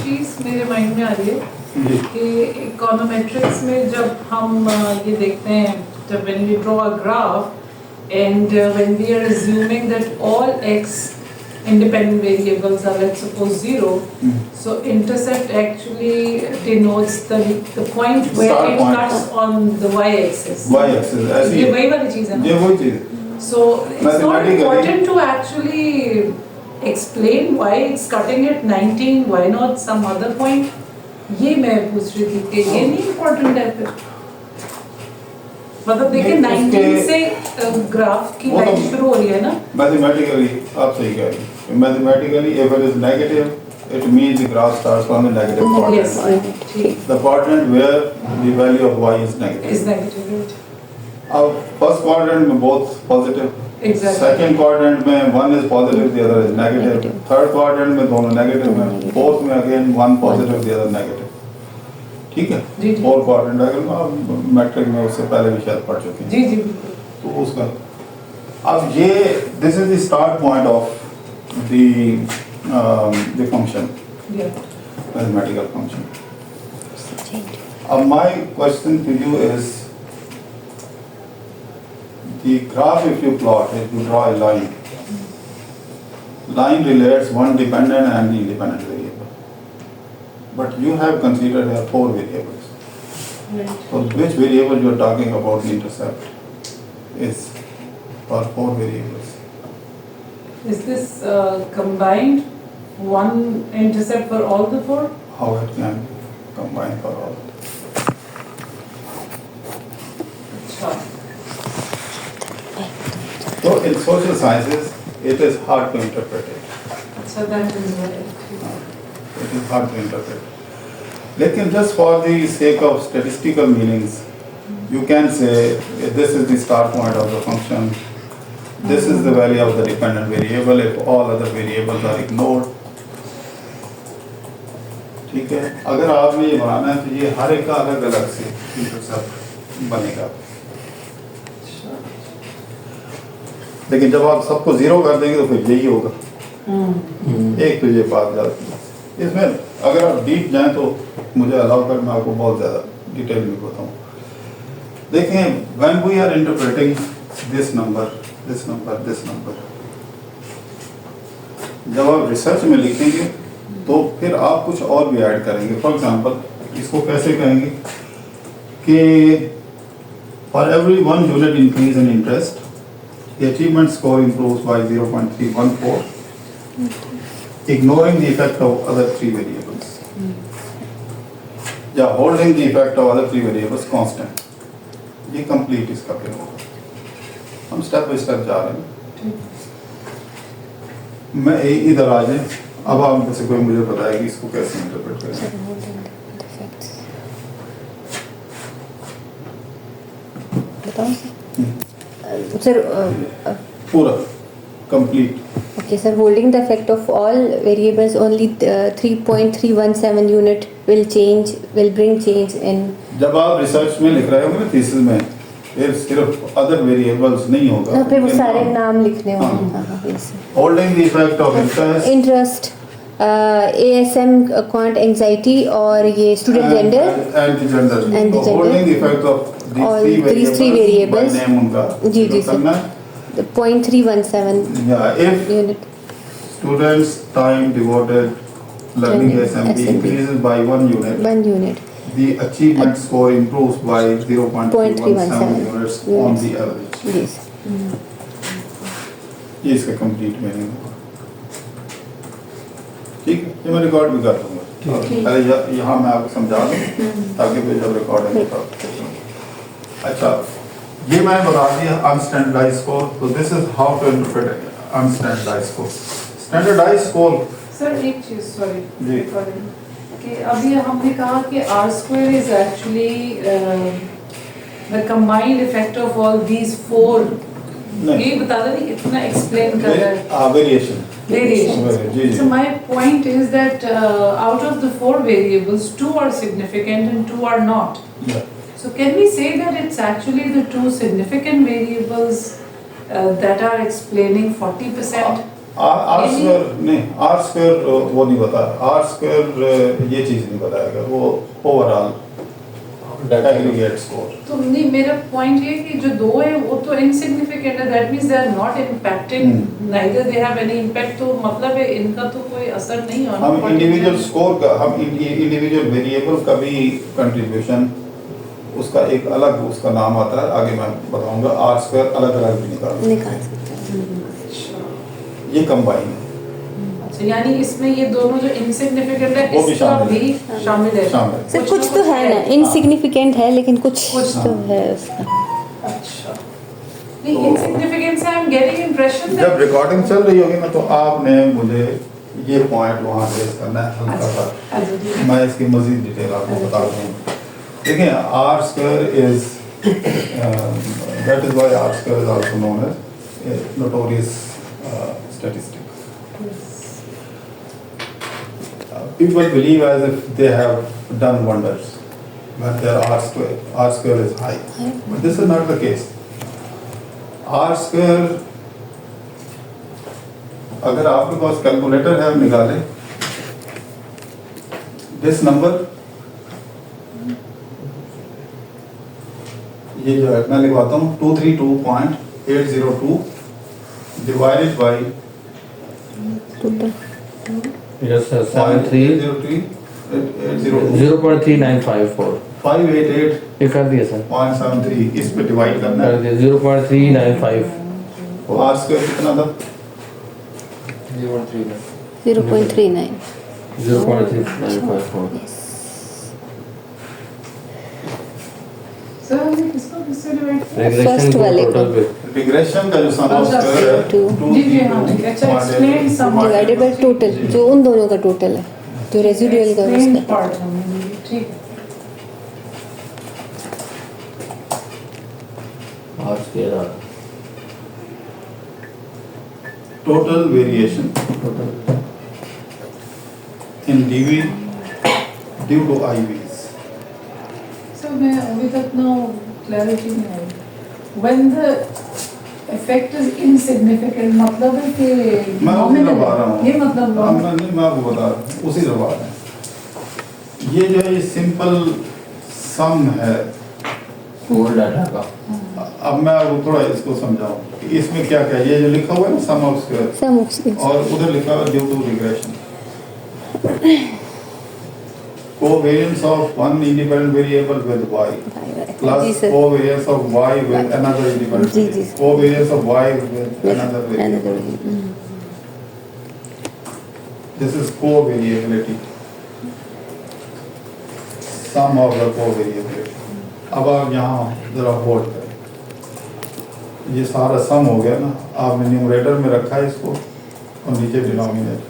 चीज़ मेरे माइंड में आ रही है कि इकोनोमेट्रिक्स में जब हम ये देखते हैं, जब when we draw a graph and when we are assuming that all x independent variables are, let's suppose, 0, so intercept actually denotes the point where Start it point. cuts on the y-axis. y-axis ऐसी ये है, वही वाली चीज़ है ये ना? वही चीज़ है। So it's not Mathematically- important to actually explain why it's cutting at 19, why not some other point? ये मैं पूछ रही थी कि ये नहीं important है फिर। मतलब देखिए नहीं, 19 उसके- से ग्राफ की वो तो- लाइन शुरू हो रही है ना? Mathematically आप सही कह रही हैं। Mathematically if it is negative, it means the graph starts from the negative Yes, quadrant. ठीक, The quadrant where the value of y is negative. is negative, right? अब first quadrant में both positive. Exactly. Second quadrant में one is positive, the other is negative. Third quadrant में दोनों negative हैं. Fourth में again one positive, the other negative. ठीक है? जी, जी। Four quadrant diagram आप मैट्रिक में उससे पहले भी शायद पढ़ चुके हैं। जी जी बिल्कुल। तो उसका अब ये this is the start point of the function, Yeah. mathematical function. My question to you is, the graph if you plot, if you draw a line relates one dependent and the independent variable. But you have considered here 4 variables. Right. So which variable you are talking about the intercept is for 4 variables? Is this combined one intercept for all the 4? How it can combine for all? अच्छा, So in social sciences, it is hard to interpret it. अच्छा that is right. It is hard to interpret. लेकिन just for the sake of statistical meanings, you can say this is the start point of the function. This is the value of the dependent variable if all other variables are ignored. ठीक है, अगर आपने ये बनाना है तो ये हर एक का अलग अलग से इंटरसेप्ट बनेगा। लेकिन जब आप सबको जीरो कर देंगे तो फिर यही होगा। एक तो ये बात जाती है। इसमें अगर आप डीप जाएं तो मुझे अलाउ कर, मैं आपको बहुत ज़्यादा डिटेल में बताऊँ। देखें, when we are interpreting this number, this number, this number, जब आप रिसर्च में लिखेंगे तो फिर आप कुछ और भी ऐड करेंगे। फॉर एग्जांपल इसको कैसे कहेंगे कि for every 1 unit increase in interest the achievement score improves by 0.314, ignoring the effect of other 3 variables. या holding the effect of other 3 variables constant. ये complete इसका फिर होगा। हम स्टेप बाय स्टेप जा रहे हैं। मैं इधर आ जाए, अब आप में से कोई मुझे बताएगी इसको कैसे इंटरप्रेट करें। Sir, पूरा complete. okay, sir, holding the effect of all variables, only 3.317 unit will bring change in. जब आप रिसर्च में लिख रहे होंगे ना थीसिस में, फिर सिर्फ अदर वेरिएबल्स नहीं होगा। फिर वो सारे नाम लिखने होंगे। Holding the effect of interest, ASM quant anxiety और ये student gender and the gender, And the gender. Holding the effect of All these 3 variables name उनका जी जी करना सर 0.317 या if unit students time devoted learning Learning assembly assembly. increases by 1 unit, 1 unit the achievement score improves by 0.317 units on the average. yes ये इसका complete meaning होगा। ठीक है, ये मैं रिकॉर्ड भी कर दूंगा। पहले यहाँ मैं आपको समझा दूँ ताकि फिर जब रिकॉर्ड है। अच्छा, ये मैंने बता दिया अनस्टैंडर्डाइज्ड स्कोर। तो this is how to interpret unstandardized score. Standardized score sir एक चीज सॉरी जी। कि अभी हमने कहा कि R square is actually the combined effect of all these 4। ये बता दें कितना एक्सप्लेन कर रहा है variation variations. So my point is that out of the 4 variables, 2 are significant and 2 are not. So can we say that it's actually the 2 significant variables that are explaining 40%? R square नहीं, R square वो नहीं बताया, are square ये चीज़ नहीं बताएगा, वो overall aggregate score. तो नहीं, मेरा पॉइंट ये है कि जो दो है वो तो इनसिग्निफिकेंट है, that means they are not impacting, neither they have any impact, तो मतलब है इनका तो कोई असर नहीं होना। हम इंडिविजुअल स्कोर का, हम इंडिविजुअल वेरिएबल का भी कंट्रीब्यूशन, उसका एक अलग उसका नाम आता है, आगे मैं बताऊंगा। आर स्क्वायर अलग अलग भी निकाल सकते हैं। ये कंबाइन है, अच्छा, यानी इसमें ये दोनों जो इनसिग्निफिकेंट है वो भी इसका शामिल है। भी शामिल है। शामिल। सर कुछ कुछ ना तो कुछ है ना, इनसिग्निफिकेंट है लेकिन कुछ तो है उसका। अच्छा, नहीं इनसिग्निफिकेंट से आई एम गेटिंग इंप्रेशन जब रिकॉर्डिंग चल रही होगी ना, तो आपने मुझे ये पॉइंट वहाँ रेस करना है हल्का सा, मैं इसकी मजीद डिटेल आपको बता दूँ। देखिए, R square is that is why R square is also known as notorious statistic. People believe as if they have done wonders when their R square is high, but this is not the case. R square, अगर आपके पास calculator है, निकालें this number, ये जो है मैं लिखवाता हूँ 232.802 divided by total Yes, sir. 73 0.3954 588.73 ये कर दिया सर, इस पे डिवाइड करना कर है। दिया 0.395 आर स्क्वायर कितना था? 0.39। 0.3954 सर हमने किसको किससे डिवाइड किया? Regression First को वाले को। total पे रिग्रेशन का जो सम ऑफ अच्छा, स्क्वायर है two. जी, जी, हाँ, जी। अच्छा, explain some- divided by total, जो उन दोनों का टोटल है, जो रेजिडुअल का Explain उसका। part हमने लिए, ठीक है। आज के बाद total variation in DV due to IVs. Sir मैं अभी तक ना क्लैरिटी नहीं आई, when the effect is insignificant मतलब है कि मैं उसी nominal दबा रहा है, हूँ, ये मतलब हाँ, मैं आपको बता रहा हूँ, उसी दबा रहा हूँ। ये जो है ये सिंपल सम है। कोड डाटा का अब मैं आपको थोड़ा इसको समझाऊं कि इसमें क्या क्या है। ये जो लिखा हुआ है ना sum of square, sum of square और उधर लिखा हुआ due to regression, covariance of one independent variable with y जी plus sir, covariance of y with another independent जी, variable, जी। covariance of y with another variable. This is covariability, sum of the covariability. अब आप यहाँ जरा hold करें, ये सारा सम हो गया ना, आपने न्यूमरेटर में रखा है इसको और नीचे denominator.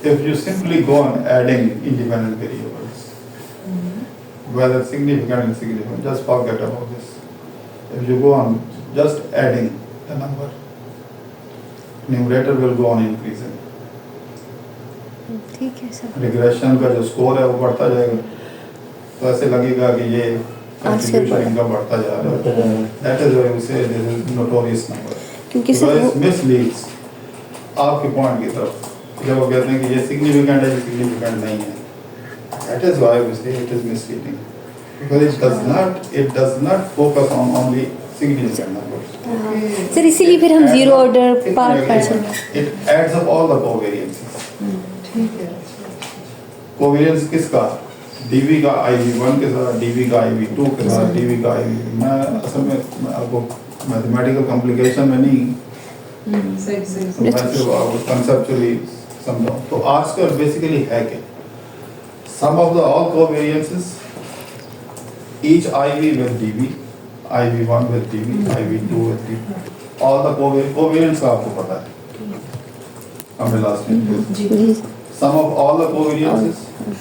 If you simply go on adding independent variables, whether significant or insignificant, just forget about this. If you go on just adding the number, numerator will go on increasing. ठीक है sir. Regression का जो score है वो बढ़ता जाएगा, तो ऐसे लगेगा कि ये कंट्रीब्यूशन इनका बढ़ता जा रहा है। That is why we say this is notorious number. क्योंकि सर Because it misleads आपके पॉइंट की तरफ, जब वो कहते हैं कि ये सिग्निफिकेंट है, ये सिग्निफिकेंट नहीं है। That is why we say it is misleading, because it does not focus on only significant numbers. Sir इसीलिए फिर हम zero order part parcel It adds up all the covariances. ठीक है। कोवेरियंस किसका? डीवी का IV1 के साथ, DV का IV2 के साथ, डीवी का IV। मैं असल में मैं आपको मैथमेटिकल कॉम्प्लिकेशन में नहीं, सही सही मैं सिर्फ आपको कंसेप्चुअली समझाऊं। तो आर स्क्वायर बेसिकली है क्या? Sum of the all covariances each IV with DV, IV1 with DV, IV2 with DV, all the covariance का आपको पता है, हमने लास्ट में जी sum of all the covariances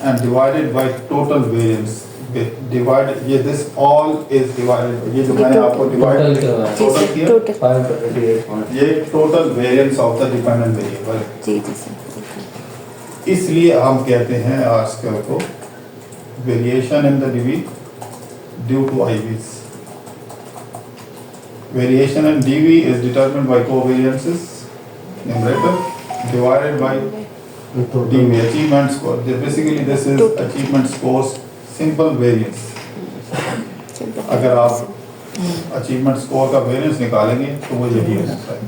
and divided by total variance. Divided, ये this all is divided, ये जो मैंने आपको divide Total क्या है? जी total सर किया, टोटल 538 ये total variance of the dependent variable। जी जी सर। इसलिए हम कहते हैं आर स्क्वायर को variation in the DV due to IVs। Variation in DV is determined by covariances numerator divided by DV, achievement score. Basically this is Total. achievement scores simple variance. अगर आप achievement score का variance निकालेंगे तो वो यही हो सकता है।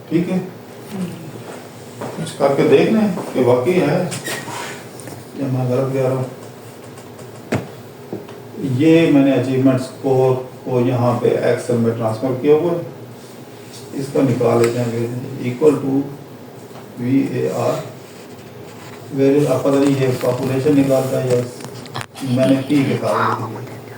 ठीक है, कुछ करके देख लें कि वाकई है या मैं गलत कह रहा हूँ। ये मैंने अचीवमेंट स्कोर को यहाँ पे एक्सेल में ट्रांसफर किया हुआ है, इसको निकाल लेते हैं इक्वल टू VAR, वेरिएबल आप पता नहीं ये पॉपुलेशन निकालता है या मैंने P के साथ लिख दिया।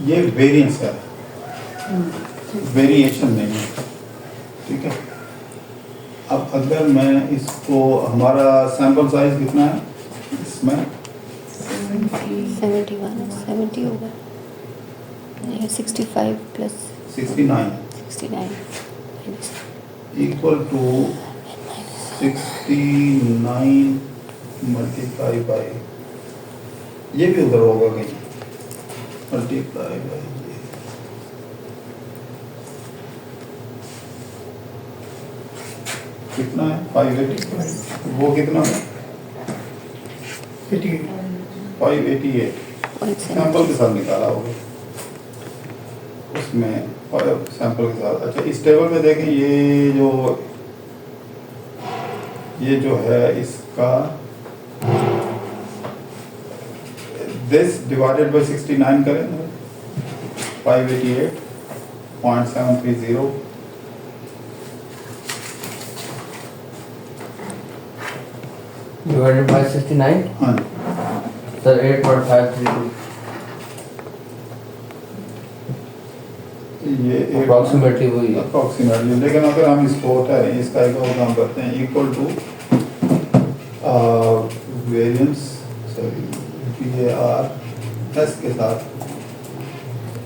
ये वेरिएंस है, वेरिएशन नहीं है। ठीक है, अब अगर मैं इसको, हमारा सैंपल साइज कितना है इसमें 70 होगा, 65 plus 69 equal to 69 multiply by, ये भी उधर होगा कहीं, मल्टीप्लाई बाई कितना है 580, वो कितना है 588 सैंपल के साथ निकाला होगा उसमें, सैंपल के साथ। अच्छा, इस टेबल में देखें, ये जो है इसका दिस डिवाइडेड बाय 69 करें 588.730 divided by 69 हाँ sir 8.532 ये approximately वही है। अप्रोक्सीमेटली, लेकिन अगर हम इसको उठाएं, इसका एक और काम करते हैं, equal to variance sorry VAR S के साथ,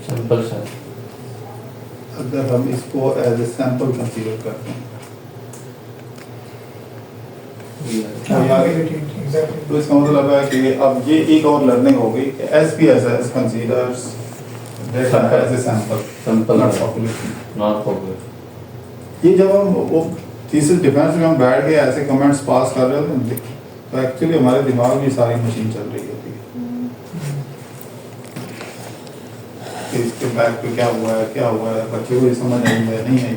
सिंपल सर अगर हम इसको एज ए सैंपल कंसीडर करते हैं तो इसका मतलब है कि अब ये एक और लर्निंग होगी कि SPSS considers data as a sample, Sample. not population। Not popular. ये जब हम वो थीसिस डिफेंस में हम बैठ के ऐसे कमेंट्स पास कर रहे होते हैं तो एक्चुअली हमारे दिमाग में सारी मशीन चल रही होती है कि इसके बैक पे क्या हुआ है, बच्चे को ये समझ नहीं आई।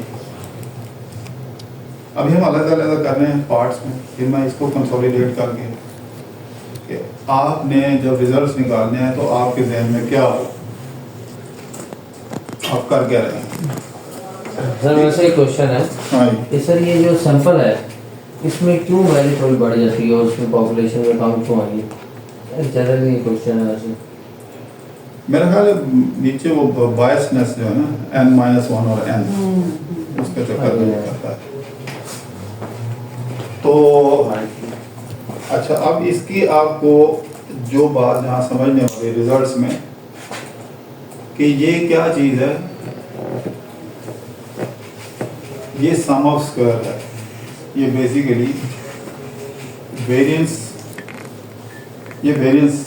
अभी हम अलग अलग कर रहे हैं पार्ट्स में, फिर मैं इसको कंसोलिडेट करके कि आपने जब रिजल्ट्स निकालने हैं तो आपके जहन में क्या हो, आप कर क्या रहे हैं। सर वैसे एक क्वेश्चन है हाँ कि सर ये जो सैंपल है इसमें क्यों वैल्यू थोड़ी बढ़ जाती है और उसमें पॉपुलेशन में कम क्यों आई है? जनरली क्वेश्चन है वैसे। मेरा ख्याल है नीचे वो बायसनेस जो है ना n-1 और n उसके चक्कर में करता है। तो अच्छा, अब इसकी आपको जो बात यहाँ समझने वाली रिजल्ट्स में कि ये क्या चीज़ है, ये सम ऑफ स्क्वायर है, ये बेसिकली वेरिएंस, ये variance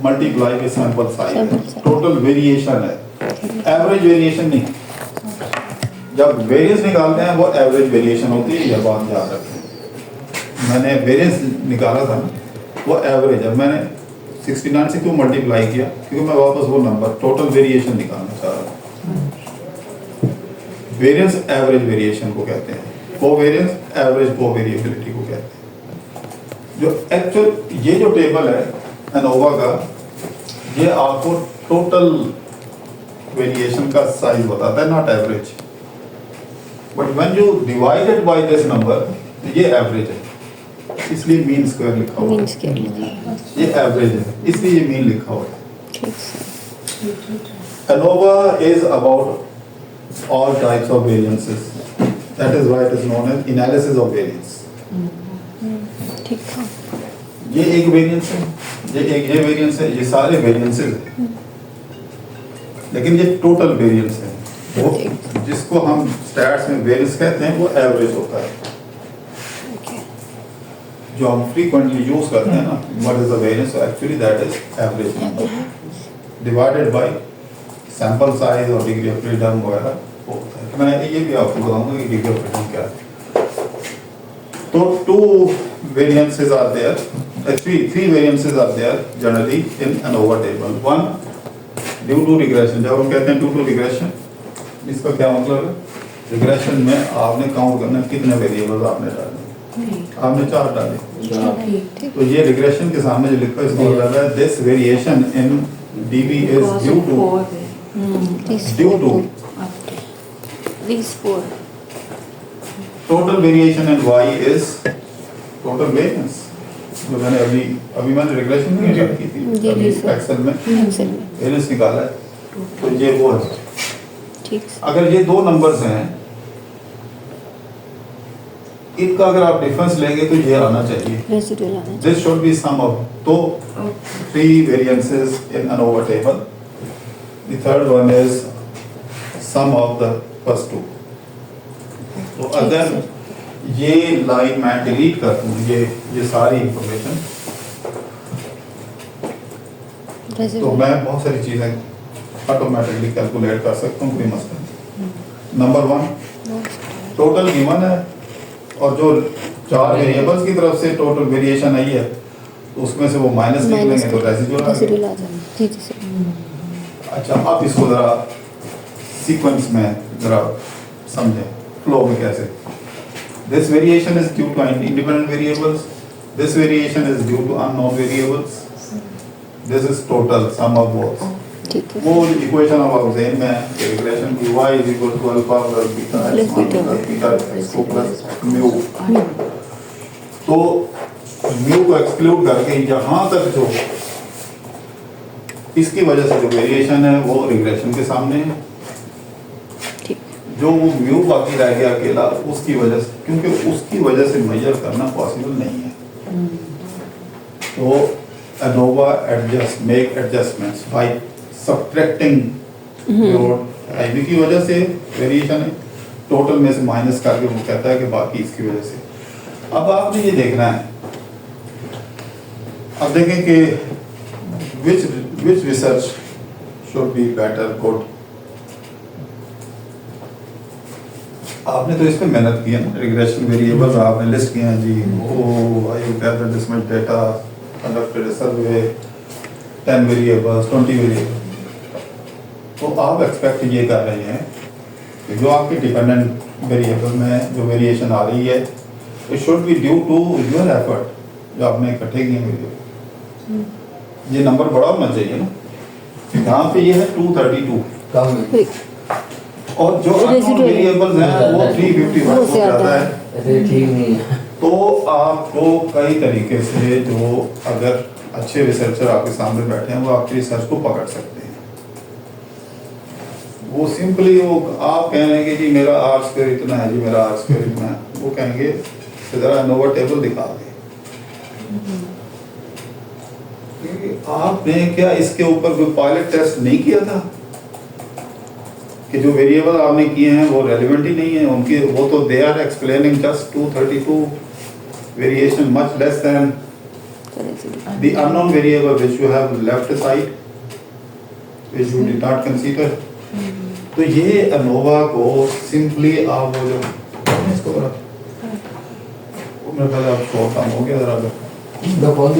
multiply with sample size, total variation है, एवरेज वेरिएशन नहीं। जब वेरिएंस निकालते हैं वो एवरेज वेरिएशन होती है, यह बात याद रखें। मैंने वेरिएंस निकाला था वो एवरेज है, मैंने 69 से क्यों मल्टीप्लाई किया, क्योंकि मैं वापस वो नंबर टोटल वेरिएशन निकालना चाह रहा हूँ। वेरिएंस एवरेज वेरिएशन को कहते हैं, कोवेरिएंस एवरेज कोवेरिएबिलिटी को कहते हैं। जो एक्चुअल ये जो टेबल है एनोवा का, ये आपको टोटल वेरिएशन का साइज बताता है, not average. But when you divided by this number, ये एवरेज है इसलिए मीन स्क्वायर लिखा हुआ मीन है, स्क्वायर लिखा है। ये एवरेज है इसलिए ये मीन लिखा हुआ है। ठीक sir. ANOVA is about all types of variances. That is why it is known as analysis of variance. ठीक है। ये एक वेरिएंस है, ये वेरिएंस है, ये सारे वेरिएंसेस हैं, लेकिन ये टोटल वेरिएंस है। वो जिसको हम स्टैट्स में वेरियंस कहते हैं वो एवरेज होता है। Okay. जो हम फ्रीक्वेंटली यूज करते हैं ना, what is the variance, actually that is average number divided by sample size और डिग्री ऑफ फ्रीडम वगैरह होता है। मैं ये भी आपको बताऊंगा कि डिग्री ऑफ फ्रीडम क्या है। तो two variances are there, three variances are there generally in ANOVA table. One due to regression, जब हम कहते हैं ड्यू टू रिग्रेशन, इसका क्या मतलब है? रिग्रेशन में आपने काउंट करना कितने वेरिएबल्स आपने डाले, आपने 4 डाले, तो ये रिग्रेशन के सामने जो लिखा है इसका मतलब है this variation in DB is due to These four. total variation in Y is total variance। जो मैंने अभी मैंने रिग्रेशन में चेक की थी, अभी एक्सेल में Excel में। वेरिएंस निकाला है, तो ये वो है। ठीक। अगर ये दो नंबर्स हैं, इनका अगर आप डिफरेंस लेंगे तो ये आना चाहिए, Residual आना चाहिए। This should be sum of तो 3 variances in ANOVA table। The third one is sum of the first 2। तो अगर ये लाइन मैं डिलीट कर दूं, ये सारी इंफॉर्मेशन, तो Residual। मैं बहुत सारी चीजें ऑटोमेटिकली कैलकुलेट कर सकता हूँ, कोई मसला नहीं। नंबर 1 टोटल गिवन है, और जो 4 वेरिएबल्स की तरफ से टोटल वेरिएशन आई है, तो उसमें से वो माइनस निकलेंगे तो रेसिडुअल आ Residual गया। आ जाएगा। जी जी सर। अच्छा, अब इसको जरा सीक्वेंस में जरा समझें, फ्लो में कैसे। This variation is due to independent variables, this variation is due to unknown variables, this is total sum of both. ठीक है। वो इक्वेशन अब आप ज़हन में रिग्रेशन की y is equal to alpha plus beta Plus beta। Beta इसको plus mu, तो म्यू को एक्सक्लूड करके यहाँ तक जो इसकी वजह से जो वेरिएशन है वो रिग्रेशन के सामने है। ठीक। जो वो म्यू बाकी रह गया अकेला, उसकी वजह से, क्योंकि उसकी वजह से मेजर करना पॉसिबल नहीं है, तो ANOVA make adjustments by subtracting your IB की वजह से वेरिएशन है, टोटल में से माइनस करके वो कहता है कि बाकी इसकी वजह से। अब आपने ये देखना है, अब देखें कि which research should be better, good। आपने तो इस पे मेहनत की है ना, रिग्रेशन वेरिएबल्स आपने लिस्ट किए हैं जी, you gather this much data, conducted a survey, 10 variables, 20 variables, तो आप एक्सपेक्ट ये कर रहे हैं कि जो आपके डिपेंडेंट वेरिएबल में जो वेरिएशन आ रही है, it should be due to your effort जो आपने इकट्ठे किए वेरिएबल। ये नंबर बड़ा होना चाहिए ना, यहाँ पे ये है 232, कम है। और जो अननोन वेरिएबल्स हैं वो 351 हो जाता है। ऐसे ठीक नहीं है। तो आपको कई तरीके से, जो अगर अच्छे रिसर्चर आपके सामने बैठे हैं, वो आपकी रिसर्च को पकड़ सकते हैं। वो सिंपली वो आप कह रहे हैं कि जी मेरा आर स्क्वायर इतना है, जी मेरा आर स्क्वायर इतना है, वो कहेंगे जरा ANOVA टेबल दिखा दें। आपने क्या इसके ऊपर कोई पायलट टेस्ट नहीं किया था कि जो वेरिएबल आपने किए हैं वो रेलेवेंट ही नहीं है उनकी, वो तो they are explaining just 232 variation much less than the unknown variable which you have left aside, which you did not consider। तो ये ANOVA को सिंपली आप वो जो इसको वो मेरे ख्याल आप शॉर्ट काम हो गया जरा मैं कौन सी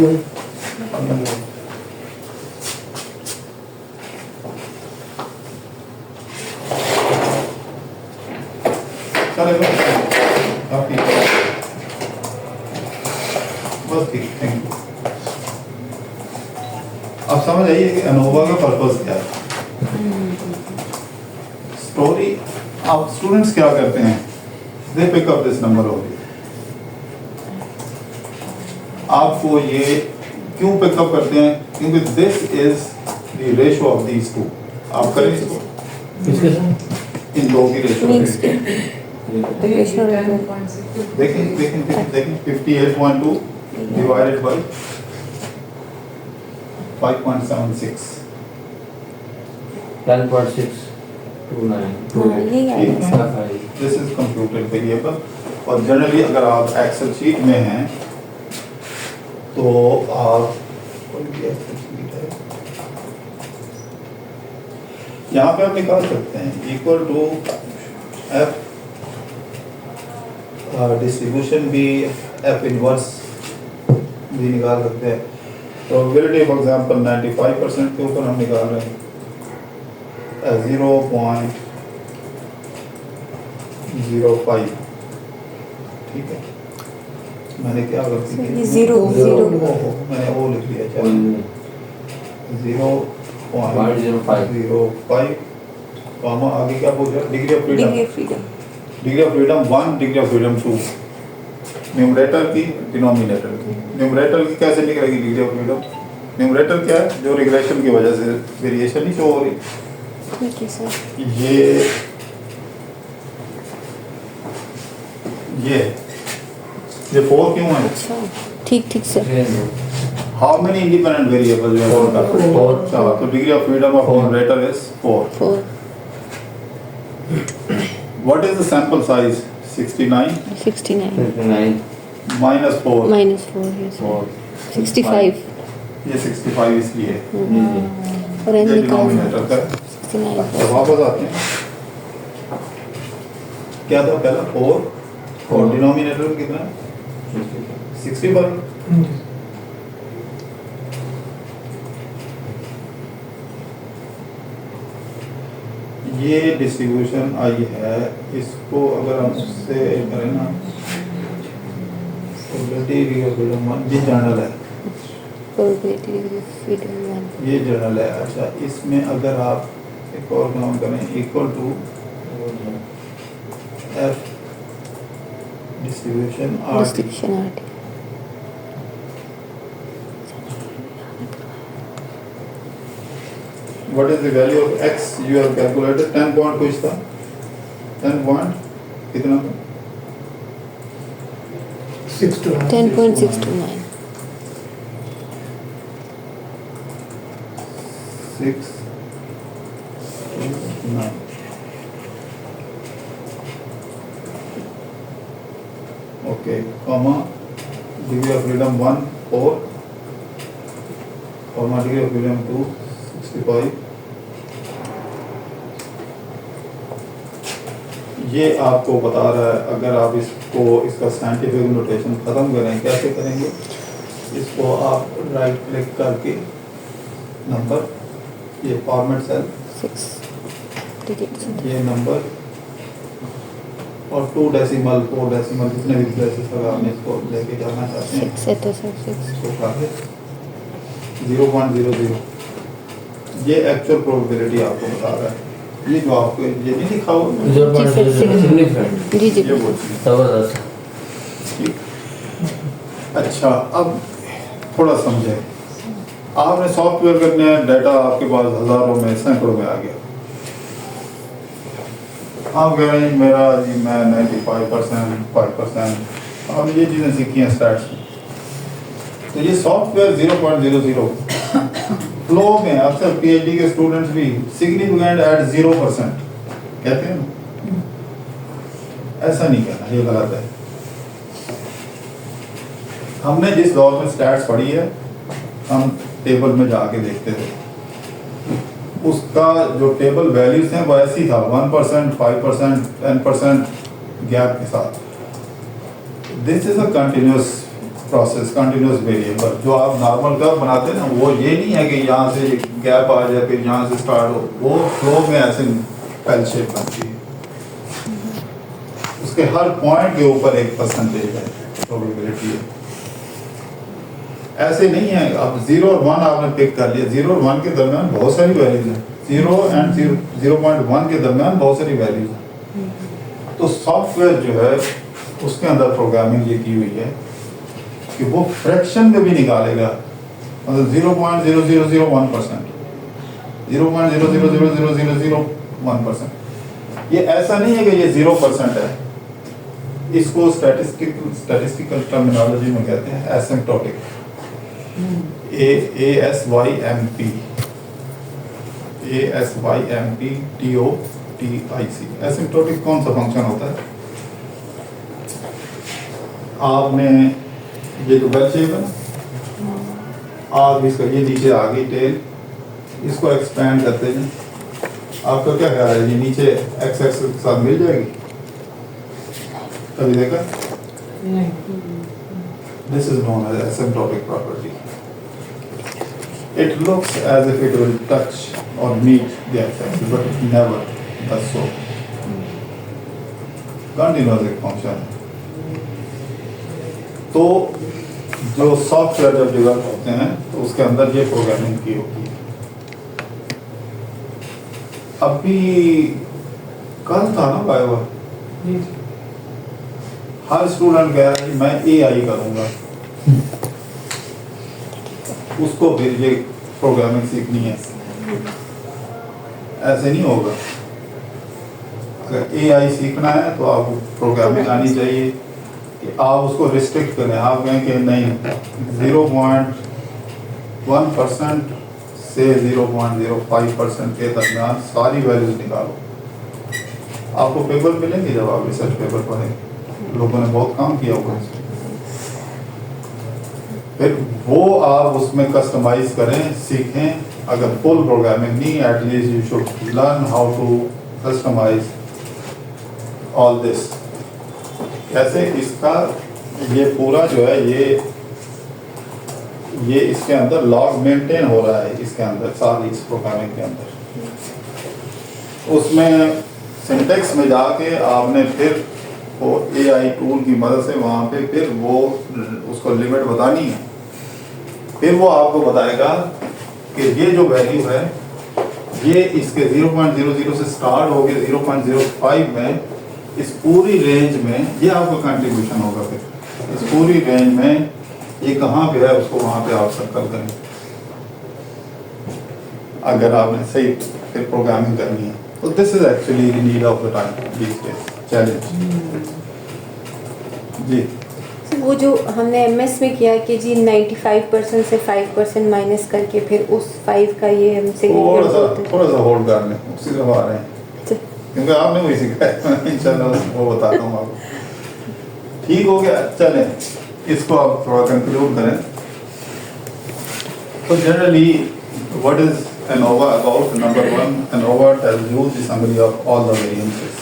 चलेगा काफी बस ठीक, थैंक यू। आप समझ आइए कि ANOVA का पर्पस क्या है। स्टोरी, आप स्टूडेंट्स क्या करते हैं, they pick up this number over. आपको ये क्यों पिकअप करते हैं, क्योंकि this is the ratio of these two. आप करें इसको, किसके साथ? इन दो की Means रेशियो देखें देखें देखें 58.2 डिवाइडेड बाय 5.76 10.6 हाँ यही आएगा sir. This is computer variable. और जनरली अगर आप एक्सेल शीट में हैं तो आप कौन सी एक्सेल शीट है, यहाँ पे आप निकाल सकते हैं इक्वल टू एफ डिस्ट्रीब्यूशन भी एफ इनवर्स भी निकाल सकते हैं। प्रोबेबिलिटी फॉर एग्जांपल 95% के ऊपर हम निकाल रहे हैं 0.05, ठीक है। मैंने क्या गलती की? ये जीरो जीरो मैंने वो लिख लिया, चलो 0.05 कॉमा आगे क्या बोल रहा है? Degree of freedom, degree freedom degree of freedom 1, degree of freedom 2, numerator की डिनोमिनेटर की। न्यूमरेटर की कैसे निकलेगी डिग्री ऑफ फ्रीडम? न्यूमरेटर क्या है? जो रिग्रेशन की वजह से वेरिएशन ही शो हो रही। ठीक है सर। ये 4 क्यों है? अच्छा ठीक ठीक sir. How many independent variable जो है उनका? 4। तो degree of freedom of numerator is 4। 4 what is the sample size? 69 minus 4, minus 4 yes 65 ये 65 इसलिए और ये एन निकाल डिनोमिनेटर का है। 69 तो वापस आते हैं, क्या था पहला 4 और डिनोमिनेटर में कितना है? 65। ये डिस्ट्रीब्यूशन आई है, इसको अगर हम उससे करें ना ये जर्नल है, प्रोबेबिलिटी डिग्री फ्रीडम 1 ये जर्नल है। अच्छा, इसमें अगर आप एक और काम करें equal to F distribution or distribution art what is the value of X you have calculated? 10 point कुछ था, 10 पॉइंट कितना था? 10.629 6 9 okay, comma degree of freedom 1 4, comma degree of freedom 2 65। ये आपको बता रहा है, अगर आप इसको इसका साइंटिफिक नोटेशन ख़त्म करें, कैसे करेंगे? इसको आप राइट क्लिक करके नंबर, ये फॉर्मेट सेल, 6 digits ये नंबर और 2 डेसिमल 4 डेसिमल जितने भी प्लेसेस अगर आपने इसको लेके जाना चाहते हैं 6 है तो सर 6 इसको काटे 0.00। ये एक्चुअल प्रोबेबिलिटी आपको बता रहा है। ये जो आपको ये नहीं लिखा हुआ, जी जी ये वो चीज़। ठीक। अच्छा, अब थोड़ा समझे, आपने सॉफ्टवेयर करने डाटा आपके पास हजारों में सैकड़ों में आ गया, आप कह रहे हैं मेरा जी मैं 95% 5%, आपने ये चीज़ें सीखी हैं स्टैट्स में। तो ये सॉफ्टवेयर 0.00 फ्लो में अक्सर पीएचडी के स्टूडेंट्स भी सिग्निफिकेंट एट 0% कहते हैं ना, ऐसा नहीं कहना, ये गलत है। हमने जिस दौर में स्टैट्स पढ़ी है, हम टेबल में जाके देखते थे, उसका जो टेबल वैल्यूज हैं वो ऐसी था 1%, 5%, 10% गैप के साथ। This is a continuous process, continuous variable. जो आप नॉर्मल कर्व बनाते हैं ना, वो ये नहीं है कि यहाँ से गैप आ जाए फिर यहाँ से स्टार्ट हो, वो फ्लो में ऐसे एल शेप बनती है, उसके हर पॉइंट के ऊपर एक परसेंटेज है, प्रोबेबिलिटी है। ऐसे नहीं है अब 0 और 1 आपने पिक कर लिया, 0 और 1 के दरमियान बहुत सारी वैल्यूज हैं, 0 एंड 0.1 के दरमियान बहुत सारी वैल्यूज हैं। तो सॉफ्टवेयर जो है उसके अंदर प्रोग्रामिंग ये की हुई है कि वो फ्रैक्शन में भी निकालेगा, मतलब 0.0001%, 0.000001%। ये ऐसा नहीं है कि ये 0% है, इसको स्टैटिस्टिकल टर्मिनोलॉजी में कहते हैं asymptotic, ASYMP TOT TIC। Asymptotic कौन सा फंक्शन होता है? आपने ये जो बेल शेप है ना, आप इसका ये नीचे आ गई टेल, इसको एक्सपेंड करते हैं, आपका क्या ख्याल है ये नीचे एक्स एक्सिस के साथ मिल जाएगी? कभी देखा? This is known as asymptotic property. It looks as if it will touch or meet the x-axis, but it never does so. Continuous एक function है। तो जो सॉफ्टवेयर जब डेवलप होते हैं तो उसके अंदर ये प्रोग्रामिंग की होती है। अभी कल था ना बायोवा, हर स्टूडेंट कह रहा है कि मैं AI करूंगा, उसको फिर ये प्रोग्रामिंग सीखनी है। ऐसे नहीं होगा। अगर AI सीखना है तो आपको प्रोग्रामिंग आनी चाहिए कि आप उसको रिस्ट्रिक्ट करें। आप कहें कि नहीं 0.1% से 0.05% के दरमियान सारी वैल्यूज निकालो। आपको पेपर मिलेंगे जब आप रिसर्च पेपर पढ़ेंगे, लोगों ने बहुत काम किया होगा। फिर वो आप उसमें कस्टमाइज करें, सीखें। अगर फुल प्रोग्रामिंग नहीं, at least you should learn how to customize all this. कैसे? इसका ये पूरा जो है ये इसके अंदर लॉग मेंटेन हो रहा है, इसके अंदर सारी इस प्रोग्रामिंग के अंदर। उसमें सिंटेक्स में जाके आपने फिर वो AI टूल की मदद से वहाँ पे फिर वो उसको लिमिट बतानी है। फिर वो आपको बताएगा कि ये जो वैल्यू है ये इसके 0.00 से स्टार्ट हो गया 0.05 में, इस पूरी रेंज में ये आपका कंट्रीब्यूशन होगा। फिर इस पूरी रेंज में ये कहाँ पे है उसको वहाँ पे आप सर्कल करें, अगर आपने सही फिर प्रोग्रामिंग करनी है। तो this is actually the need of the time, this challenge. जी वो जो हमने MS में किया कि जी 95% से 5% माइनस करके फिर उस 5 का ये हम थोड़ा सा होल्ड कर लें, उसी तरफ आ रहे हैं क्योंकि आपने वही सिखाया। इंशाल्लाह वो बताता हूँ आपको। ठीक हो गया, चलें इसको आप थोड़ा कंक्लूड करें। तो generally what is ANOVA about? Number one, ANOVA tells you the summary of all the variances.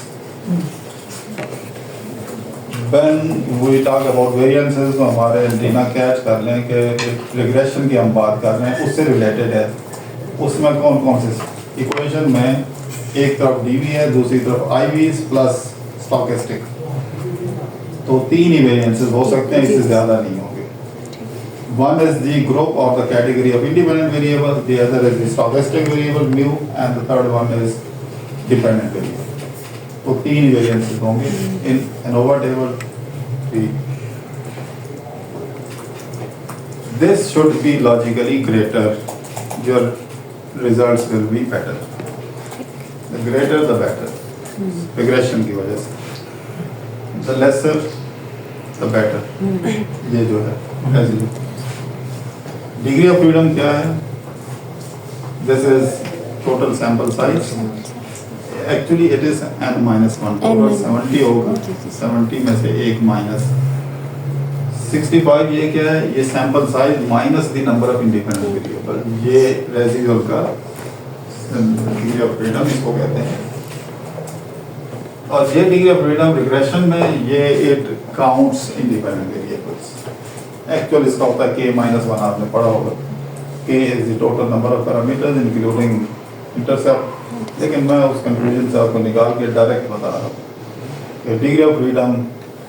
When we talk about variances, तो हमारे एंटीना कैच कर लें कि रिग्रेशन की हम बात कर रहे हैं, उससे रिलेटेड है। उसमें कौन कौन से इक्वेशन में एक तरफ DV है, दूसरी तरफ IVs प्लस स्टोकेस्टिक, तो 3 ही वेरिएंसेस हो सकते हैं, इससे ज़्यादा नहीं होंगे। One is the group or the category of independent variable, the other is the stochastic variable mu, and the third one is dependent variable. तो 3 वेरिएंसेस होंगे इन ANOVA table 3. This should be logically greater. Your results will be better. The greater the better. Regression की वजह से. The lesser the better. ये जो है as you. Degree of freedom क्या है? This is total sample size. Actually it is n-1. Total 70 होगा, 70 में से 1 माइनस 65। ये क्या है? ये sample size minus the number of independent variable. ये रेसिडुअल का डिग्री ऑफ फ्रीडम इसको कहते हैं। और ये डिग्री ऑफ फ्रीडम रिग्रेशन में ये it counts independent variables. Actual इसका होता है k-1 आपने पढ़ा होगा। k is the total number of parameters including intercept, लेकिन मैं उस कंक्लूजन से आपको निकाल के डायरेक्ट बता रहा हूँ। Degree of freedom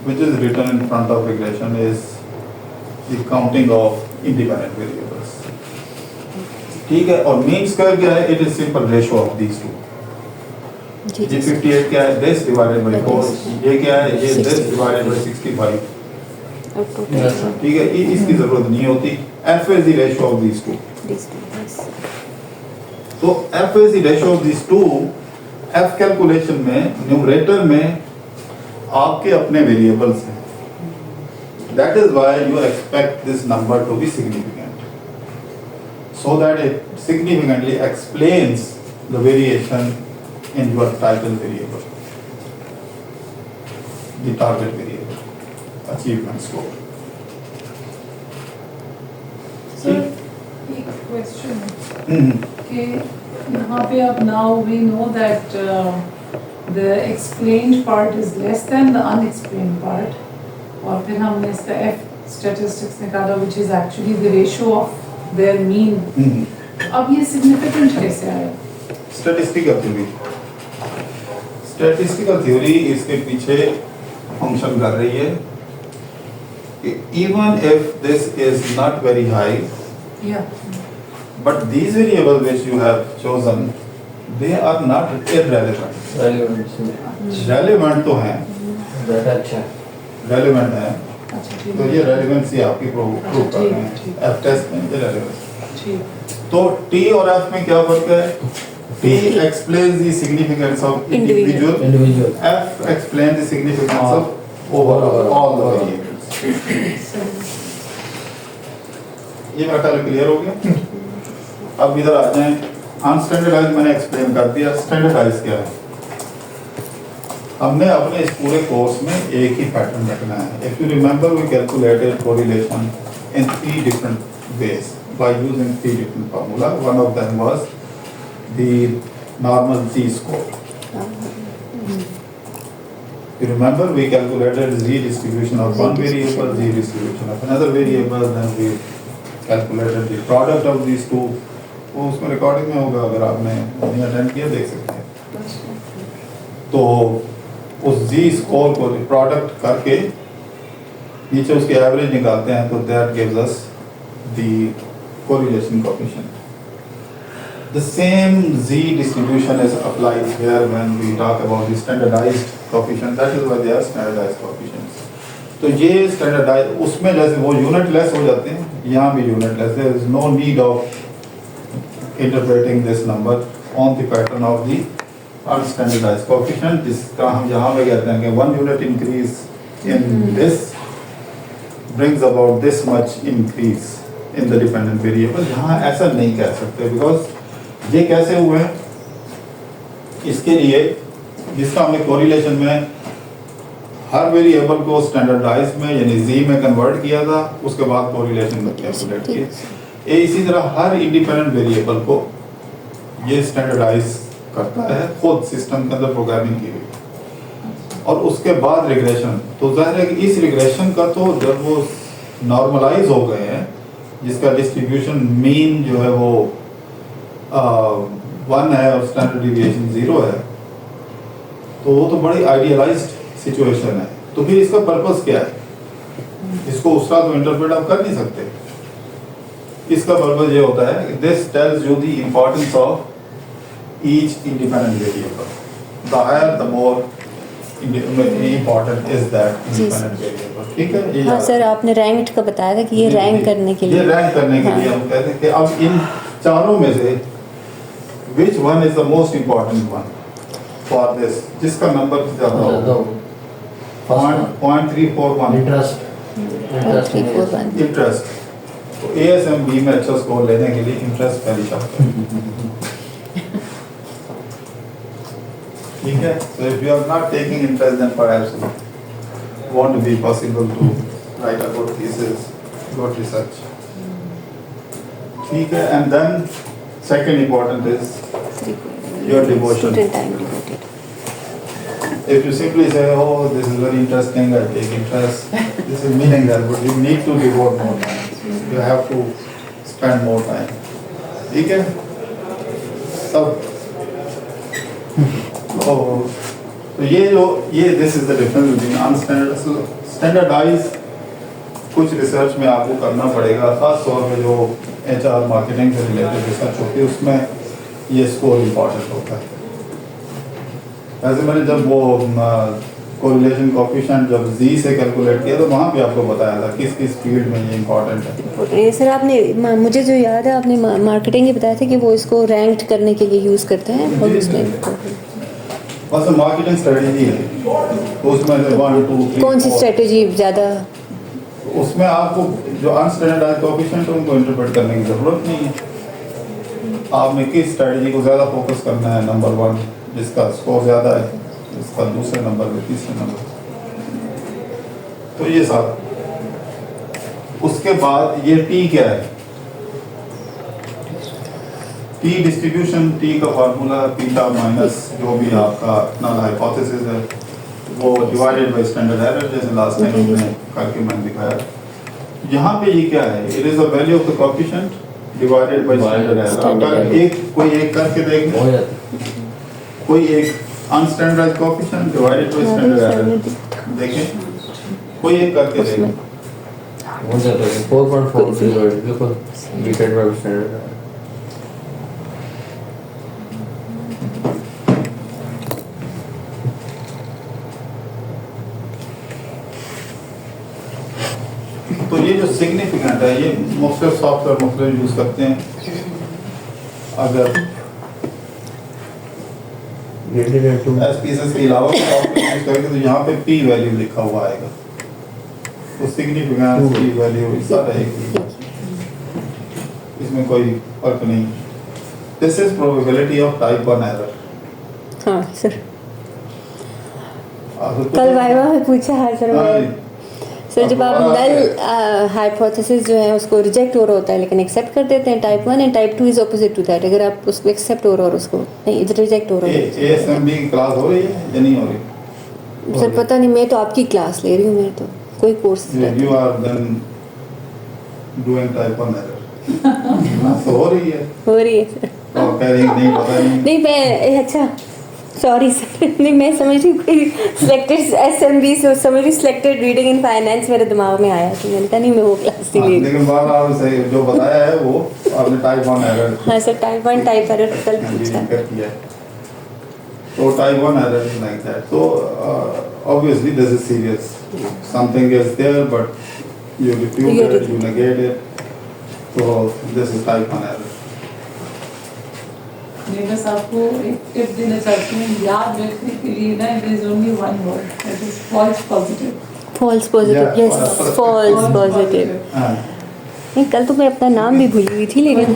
which is written in front of regression is the counting of independent variables. ठीक है। और मीन स्क्वायर क्या है? It is simple ratio of these two. ये 58 क्या है? This divided by 4। ये क्या है? ये दिस डिवाइडेड बाय 65। ठीक है, इसकी जरूरत नहीं होती। f is the ratio of these two. तो f is the ratio of these two। f calculation में न्यूमरेटर में आपके अपने वेरिएबल्स हैं। That is why you expect this number to be significant, so that it significantly explains the variation in your title variable, the target variable, achievement score. Sir, एक question हम्म, कि यहाँ पे अब now we know that the explained part is less than the unexplained part, और फिर हमने इसका F statistics निकाला which is actually the ratio of their mean. हम्म। अब ये significant कैसे आया? स्टैटिस्टिकल थ्योरी, स्टैटिस्टिकल थ्योरी इसके पीछे फंक्शन कर रही है कि even if this is not very high, Yeah. but these variables which you have chosen, they are not irrelevant. Relevant तो हैं, ज़्यादा अच्छा relevant हैं, अच्छा ठीक तो ये relevancy आपकी प्रूव अच्छा, कर रहे ठीक, हैं। F टेस्ट में ये relevance। ठीक तो T और F में क्या फर्क है? T explains the significance of individual, individual F explains the significance of overall all the variables। ये मेरा ख्याल क्लियर हो गया। अब इधर आ जाएं, अनस्टैंडर्डाइज मैंने एक्सप्लेन कर दिया, स्टैंडर्डाइज क्या है? हमने अपने इस पूरे कोर्स में एक ही पैटर्न रखना है। If you remember we calculated correlation in 3 different ways by using 3 different formula. One of them was the normal z-score. You remember we calculated z distribution of one variable, z distribution of another variable, then we calculated the product of these two. वो उसमें recording में होगा, अगर आपने नहीं attend किया देख सकते हैं। तो उस z स्कोर को प्रोडक्ट करके नीचे उसकी एवरेज निकालते हैं, तो that gives us the correlation coefficient. The same z distribution is applied here when we talk about the standardized coefficient. That is why they are standardized coefficients. तो ये standardized, उसमें जैसे वो यूनिटलेस हो जाते हैं, यहाँ भी unitless. There is no need of interpreting this number on the pattern of the unstandardized coefficient, जिसका हम यहाँ पे कहते हैं कि 1 unit increase in this brings about this much increase in the dependent variable। यहाँ ऐसा नहीं कह सकते, because ये कैसे हुए हैं? इसके लिए जिसका हमने कोरिलेशन में हर वेरिएबल को स्टैंडर्डाइज में यानी जी में कन्वर्ट किया था, उसके बाद कोरिलेशन में कैलकुलेट किया। इसी तरह हर इंडिपेंडेंट वेरिएबल को ये स्टैंडर्डाइज करता है खुद सिस्टम के अंदर प्रोग्रामिंग की हुई, और उसके बाद रिग्रेशन। तो जाहिर है कि इस रिग्रेशन का तो जब वो नॉर्मलाइज हो गए हैं, जिसका डिस्ट्रीब्यूशन मीन जो है वो 1 है और स्टैंडर्ड डिविएशन 0 है, तो वो तो बड़ी आइडियलाइज्ड सिचुएशन है। तो फिर इसका पर्पस क्या है? इसको उस तरह तो इंटरप्रेट आप कर नहीं सकते। इसका पर्पस ये होता है कि this tells you the importance of each independent variable. The higher the more important is that independent variable. ठीक है? ये हाँ सर, आपने रैंक्ड का बताया था कि ये रैंक करने के लिए, ये रैंक करने के लिए हम कहते हैं कि अब इन चारों में से which one is the most important one for this, जिसका नंबर ज्यादा हो। 0.341 इंटरेस्ट इंटरेस्ट। तो ASMB में अच्छा स्कोर लेने के लिए इंटरेस्ट पहली शर्त है। ठीक है? So if you are not taking interest, then perhaps it won't be possible to write a good thesis, good research. ठीक है? And then second important is your devotion. Student time devoted. If you simply say, oh, this is very interesting, I take interest, this is meaningless, but you need to devote more time. You have to spend more time. ठीक है? तब तो ये this is the difference between unstandardized, standardized कुछ research में आपको करना पड़ेगा, खास तौर पे जो HR मार्केटिंग से रिलेटेड रिसर्च होती है उसमें ये स्कोर इम्पोर्टेंट होता है। वैसे मैंने जब वो कोरिलेशन कोएफिशिएंट जब Z से कैलकुलेट किया तो वहाँ पे आपको बताया था किस किस फील्ड में ये इम्पोर्टेंट है। ये सर आपने मुझे जो याद है, आपने मार्केटिंग ही बताया था कि वो इसको रैंक्ड करने के लिए यूज़ करते हैं, और उसमें बस मार्केटिंग स्ट्रेटेजी है, तो उसमें 1 2 3 कौन सी स्ट्रेटेजी ज़्यादा? उसमें आपको जो अनस्टैंडर्डाइज्ड कोएफिशिएंट है उनको इंटरप्रेट करने की जरूरत नहीं है। आपने किस स्ट्रेटेजी को ज़्यादा फोकस करना है, नंबर 1, जिसका स्कोर ज़्यादा है, इसका दूसरे नंबर पे, तीसरे नंबर। तो ये सब। उसके बाद ये टी क्या है? टी डिस्ट्रीब्यूशन, टी का फार्मूला बीटा माइनस जो भी आपका नल हाइपोथेसिस है वो डिवाइडेड बाय स्टैंडर्ड एरर, जैसे लास्ट टाइम हमने करके मैंने दिखाया। यहाँ पे ये क्या है? It is a value of the coefficient divided by standard error. अगर कोई एक करके देख, हो जाता कोई एक unstandardized coefficient divided by standard error, देखें कोई एक करके देख, हो जाता है 4.40 बिल्कुल डिवाइडेड बाय स्टैंडर्ड। तो ये जो सिग्निफिकेंट है, ये मुख्तलिफ सॉफ्टवेयर मुख्तलिफ यूज़ करते हैं। अगर SPSS के अलावा सॉफ्टवेयर यूज़ करेंगे तो यहाँ पे P वैल्यू लिखा हुआ आएगा, तो सिग्निफिकेंस P वैल्यू सारा एक ही, इसमें कोई फर्क नहीं। This is probability of type 1 error. हाँ सर, कल वाइवा में पूछा है सर। सर जब आप नल हाइपोथेसिस जो है उसको रिजेक्ट हो रहा होता है लेकिन एक्सेप्ट कर देते हैं, type 1 and type 2 is opposite to that. अगर आप उसको एक्सेप्ट हो रहा और उसको नहीं रिजेक्ट हो रहा है। ASMB की क्लास हो रही है या नहीं हो रही? सर पता नहीं, मैं तो आपकी क्लास ले रही हूँ, मैं तो कोई course you are then doing type 1 error. तो हो रही है सर। और कह रही नहीं पता नहीं मैं अच्छा सॉरी सर, नहीं मैं समझ रही कोई सिलेक्टेड SMB से समझ रही सिलेक्टेड रीडिंग इन फाइनेंस मेरे दिमाग में आया, तो मैंने कहा नहीं मैं वो क्लास नहीं ले रही। लेकिन बार आप सही जो बताया है वो आपने टाइप 1 एरर। हाँ सर, टाइप 1 टाइप एरर कल पूछा। So type 1 error is like that. So obviously this is serious. Something is there but you refute it, you negate it. So this is type 1 error. मैं बस आपको एक tip देना चाहती हूँ, याद रखने के लिए ना, there is only one word, that is false positive. False positive, yes false positive. हाँ। नहीं कल तो मैं अपना नाम भी भूली हुई थी लेकिन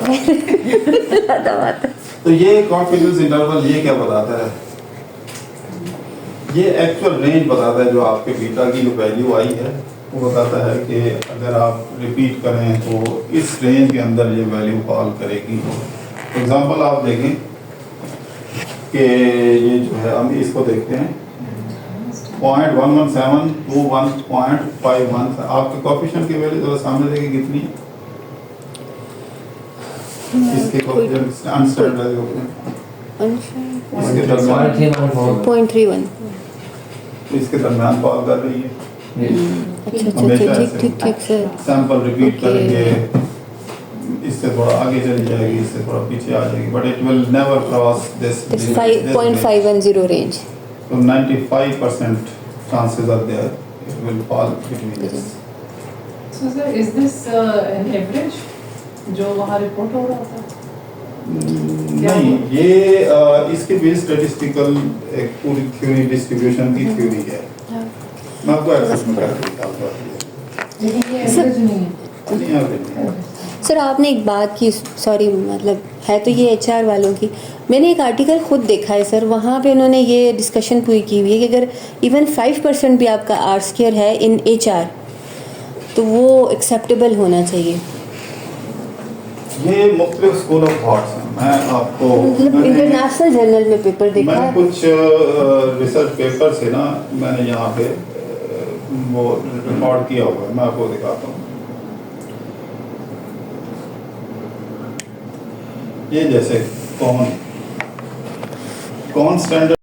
बात। तो ये कॉन्फिडेंस इंटरवल ये क्या बताता है? ये एक्चुअल रेंज बताता है, जो आपके बीटा की जो वैल्यू आई है वो बताता है कि अगर आप रिपीट करें तो इस रेंज के अंदर ये वैल्यू फॉल करेगी। फॉर एग्जांपल आप देखें कि ये जो है, हम इसको देखते हैं 0.117 to 1.51। आपके कोएफिशिएंट की वैल्यू जरा सामने देखिए कितनी है? इसके कोएफिशिएंट अनस्टैंडर्ड इसके दरमियान 0.31। तो इसके दरमियान फॉल कर रही है। अच्छा ठीक सर। सैंपल रिपीट करेंगे, इससे थोड़ा आगे चली जाएगी, इससे थोड़ा पीछे आ जाएगी, but it will never cross this 5.510 range. तो 95% chances are there it will fall between this. So sir, is this an average जो वहाँ रिपोर्ट हो रहा था? नहीं, ये इसके भी स्टैटिस्टिकल एक पूरी थ्योरी, डिस्ट्रीब्यूशन की थ्योरी है। मैं आपको एक्सेस में कर देता हूँ। लेकिन ये average नहीं है। सर आपने एक बात की, सॉरी मतलब है तो ये HR वालों की, मैंने एक आर्टिकल खुद देखा है सर, वहाँ पे उन्होंने ये डिस्कशन पूरी की हुई है कि अगर इवन 5% भी आपका R² है इन HR तो वो एक्सेप्टेबल होना चाहिए। ये मुख्तलिफ स्कूल ऑफ थॉट्स हैं। मैं आपको मतलब इंटरनेशनल जर्नल में पेपर देखा मैंने है। कुछ रिसर्च पेपर से ना, मैंने यहाँ पे वो रिकॉर्ड किया हुआ है, मैं आपको दिखाता हूँ। ये जैसे कौन स्टैंडर्ड